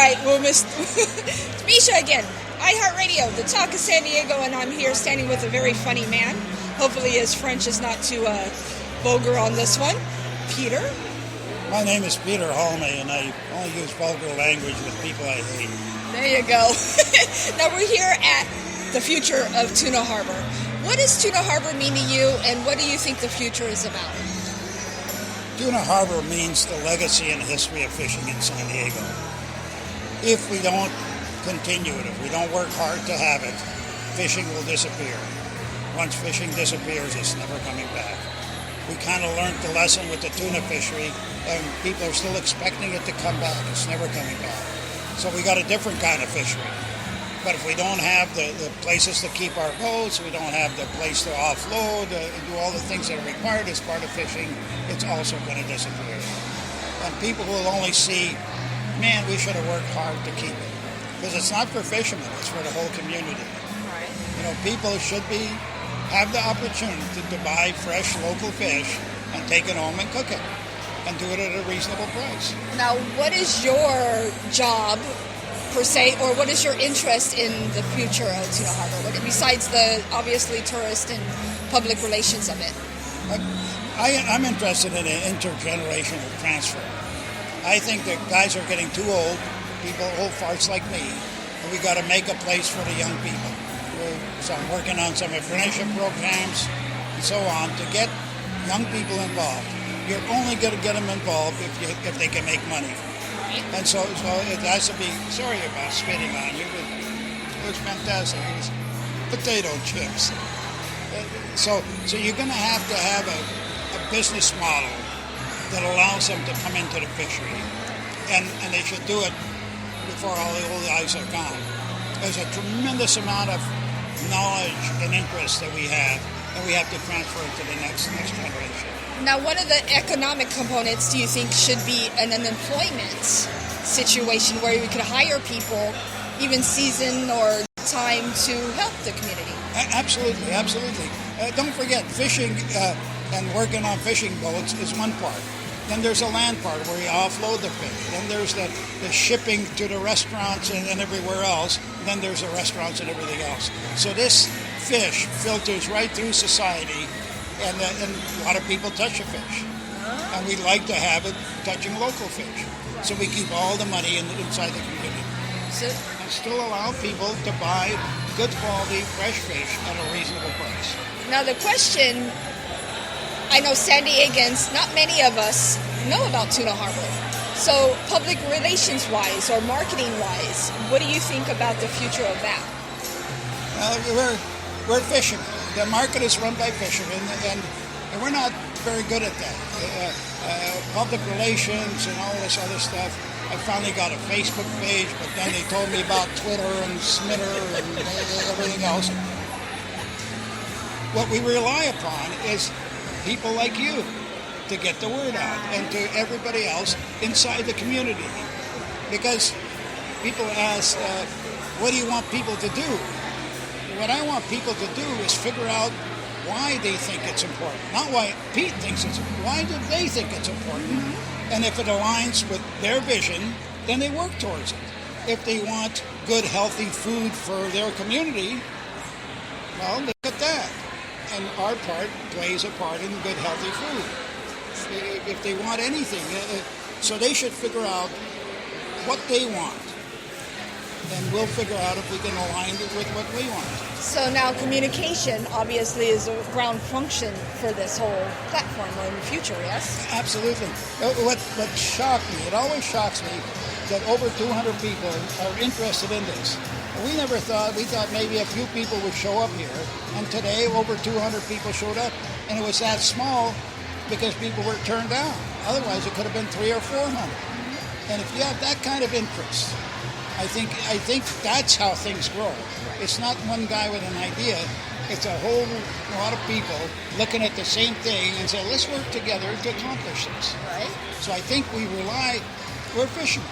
right, well, it's Misha again. iHeartRadio, the talk of San Diego, and I'm here standing with a very funny man. Hopefully his French is not too vulgar on this one. Peter? My name is Peter Halme, and I only use vulgar language with people I hate. There you go. Now we're here at the future of Tuna Harbor. What does Tuna Harbor mean to you, and what do you think the future is about? Tuna Harbor means the legacy and history of fishing in San Diego. If we don't continue it, if we don't work hard to have it, fishing will disappear. Once fishing disappears, it's never coming back. We kind of learned the lesson with the tuna fishery, and people are still expecting it to come back. It's never coming back. So we got a different kind of fishery. But if we don't have the places to keep our boats, we don't have the place to offload, and do all the things that are required as part of fishing, it's also going to disappear. And people will only see, man, we should have worked hard to keep it. Because it's not for fishermen, it's for the whole community. Right. You know, people should have the opportunity to buy fresh local fish and take it home and cook it, and do it at a reasonable price. Now, what is your job, per se, or what is your interest in the future of Tuna Harbor, besides the, obviously, tourist and public relations of it? I'm interested in an intergenerational transfer. I think that guys are getting too old, people, old farts like me, and we got to make a place for the young people. So I'm working on some apprenticeship programs and so on to get young people involved. You're only going to get them involved if they can make money. And so it has to be, sorry about spitting on you, but it was fantastic. It was potato chips. So you're going to have a business model that allows them to come into the fishery. And they should do it before all the old guys are gone. There's a tremendous amount of knowledge and interest that we have, and we have to transfer it to the next generation. Now, one of the economic components, do you think, should be an unemployment situation where we could hire people, even season or time, to help the community? Absolutely. Don't forget, fishing and working on fishing boats is one part. Then there's a land part where you offload the fish. Then there's the shipping to the restaurants and everywhere else. Then there's the restaurants and everything else. So this fish filters right through society, and a lot of people touch a fish. And we like to have it touching local fish. So we keep all the money inside the community. And still allow people to buy good quality fresh fish at a reasonable price. Now the question, I know San Diegans, not many of us know about Tuna Harbor. So public relations-wise or marketing-wise, what do you think about the future of that? Well, we're fishermen. The market is run by fishermen, and we're not very good at that. Public relations and all this other stuff. I finally got a Facebook page, but then they told me about Twitter and Smitter and everything else. What we rely upon is people like you to get the word out, and to everybody else inside the community. Because people ask, what do you want people to do? What I want people to do is figure out why they think it's important. Not why Pete thinks it's important. Why do they think it's important? Mm-hmm. And if it aligns with their vision, then they work towards it. If they want good, healthy food for their community, well, look at that. And our part plays a part in good, healthy food. If they want anything. So they should figure out what they want. And we'll figure out if we can align it with what we want. So now communication obviously is a ground function for this whole platform in the future, yes? Absolutely. What shocked me, it always shocks me, that over 200 people are interested in this. We thought maybe a few people would show up here, and today over 200 people showed up, and it was that small because people were turned down. Otherwise, it could have been 300 or 400. And if you have that kind of interest, I think that's how things grow. It's not one guy with an idea. It's a whole lot of people looking at the same thing and say, let's work together to accomplish this. Right. So I think we're fishermen.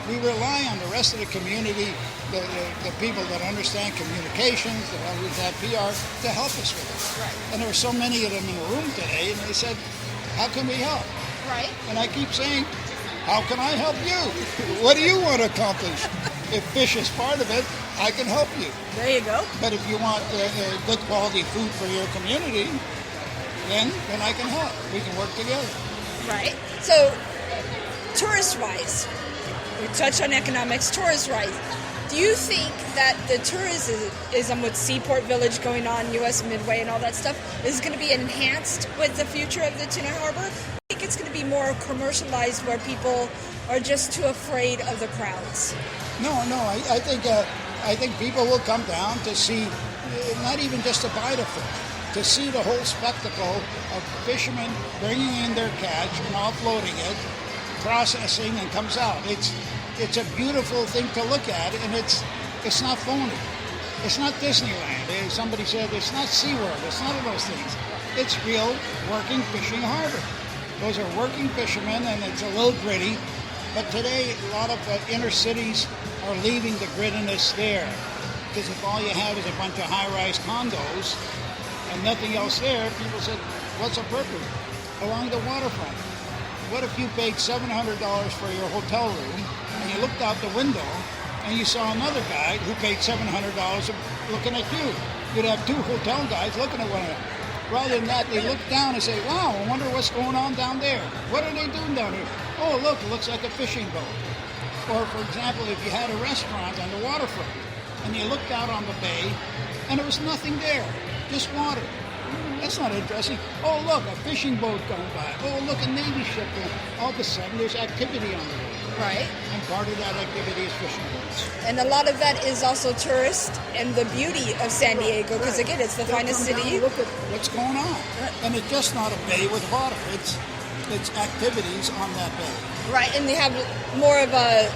We rely on the rest of the community, the people that understand communications, that understand PR, to help us with it. Right. And there were so many of them in the room today, and they said, how can we help? Right. And I keep saying, How can I help you? What do you want to accomplish? If fish is part of it, I can help you. There you go. But if you want good quality food for your community, then I can help. We can work together. Right. So, tourist-wise, we touched on economics. Tourist-wise, do you think that the tourism with Seaport Village going on, U.S. Midway and all that stuff, is going to be enhanced with the future of the tuna harbor? I think it's going to be more commercialized where people are just too afraid of the crowds. No. I think people will come down to see, not even just to buy the fish, to see the whole spectacle of fishermen bringing in their catch and offloading it, processing, and comes out. It's a beautiful thing to look at, and it's not phony. It's not Disneyland. Somebody said it's not SeaWorld. It's none of those things. It's real working fishing harbor. Those are working fishermen, and it's a little gritty. But today, a lot of inner cities are leaving the grittiness there. Because if all you have is a bunch of high-rise condos and nothing else there, people said, what's the purpose? Along the waterfront. What if you paid $700 for your hotel room and you looked out the window and you saw another guy who paid $700 looking at you? You'd have two hotel guys looking at one another. Rather than that, they look down and say, wow, I wonder what's going on down there. What are they doing down here? Oh, look, it looks like a fishing boat. Or, for example, if you had a restaurant on the waterfront and you looked out on the bay and there was nothing there, just water. That's not interesting. Oh, look, a fishing boat going by. Oh, look, a Navy ship going. All of a sudden, there's activity on the road. Right. And part of that activity is fishing boats. And a lot of that is also tourist and the beauty of San Diego, because again, it's the finest city. Look at what's going on. And it's just not a bay with water. It's activities on that bay. Right, and they have more of a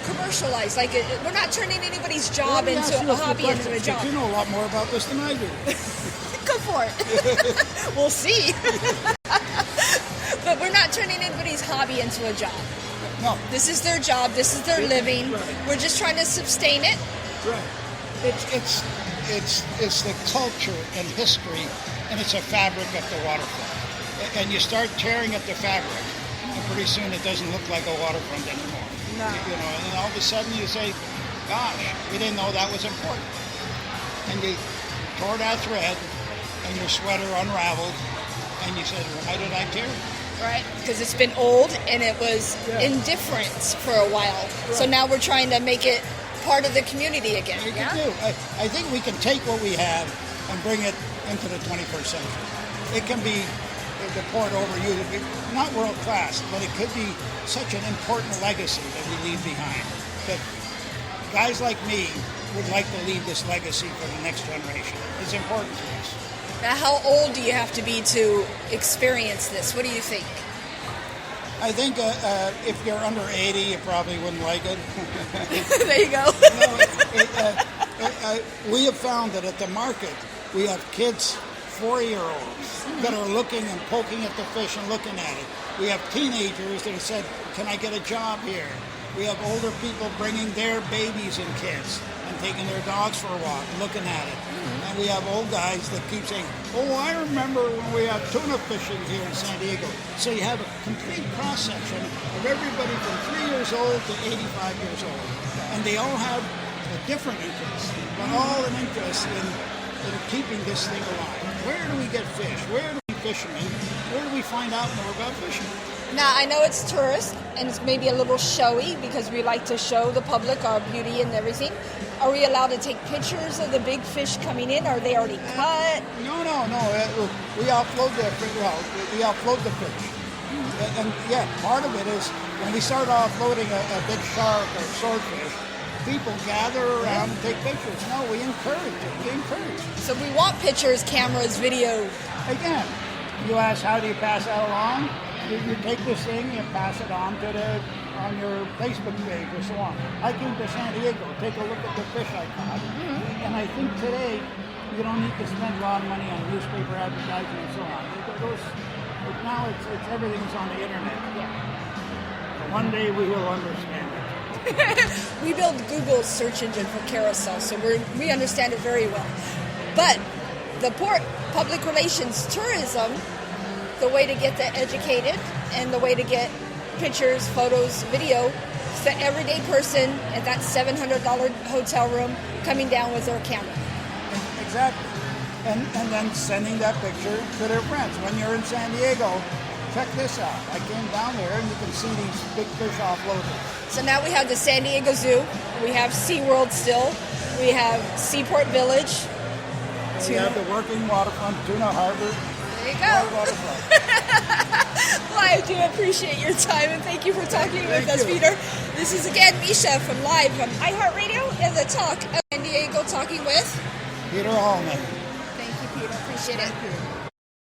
commercialized, like we're not turning anybody's job into a hobby, into a job. You know a lot more about this than I do. Go for it. We'll see. But we're not turning anybody's hobby into a job. No. This is their job. This is their living. Right. We're just trying to sustain it. Right. It's the culture and history, and it's a fabric of the waterfront. And you start tearing at the fabric, and pretty soon it doesn't look like a waterfront anymore. No. You know, and all of a sudden you say, "Gosh, we didn't know that was important." And you tore that thread, and your sweater unraveled, and you said, "Why did I tear it?" Right, because it's been old and it was indifference for a while. Right. So now we're trying to make it part of the community again. We can do. I think we can take what we have and bring it into the 21st century. It can be the port over you, not world class, but it could be such an important legacy that we leave behind. That guys like me would like to leave this legacy for the next generation. It's important to us. Now, how old do you have to be to experience this? What do you think? I think if you're under 80, you probably wouldn't like it. There you go. We have found that at the market, we have kids, 4-year-olds, that are looking and poking at the fish and looking at it. We have teenagers that have said, can I get a job here? We have older people bringing their babies and kids and taking their dogs for a walk, looking at it. And we have old guys that keep saying, oh, I remember when we had tuna fishing here in San Diego. So you have a complete cross-section of everybody from 3 years old to 85 years old. And they all have a different interest, but all an interest in keeping this thing alive. Where do we get fish? Where do we fishermen? Where do we find out more about fishing? Now, I know it's tourist, and it's maybe a little showy because we like to show the public our beauty and everything. Are we allowed to take pictures of the big fish coming in? Are they already cut? No. We offload the fish. And yeah, part of it is when we start offloading a big shark or swordfish, people gather around and take pictures. No, we encourage it. So we want pictures, cameras, video. Again, you ask, how do you pass that along? You take this thing, you pass it on your Facebook page or so on. I came to San Diego, take a look at the fish I caught. And I think today, you don't need to spend a lot of money on newspaper advertising and so on. Now it's everything's on the internet. Yeah. One day we will understand it. We build Google's search engine for carousel, so we understand it very well. But the port, public relations, tourism, the way to get educated and the way to get pictures, photos, video. It's the everyday person at that $700 hotel room coming down with their camera. Exactly. And then sending that picture to their friends. When you're in San Diego, check this out. I came down there and you can see these big fish offloaders. So now we have the San Diego Zoo. We have SeaWorld still. We have Seaport Village. We have the working waterfront, Tuna Harbor. There you go. Waterfront. Well, I do appreciate your time, and thank you for talking with Thank us, you. Peter. This is again Misha from live from iHeartRadio and the Talk of San Diego, talking with. Peter Hallman. Thank you, Peter. Appreciate it. Thank you.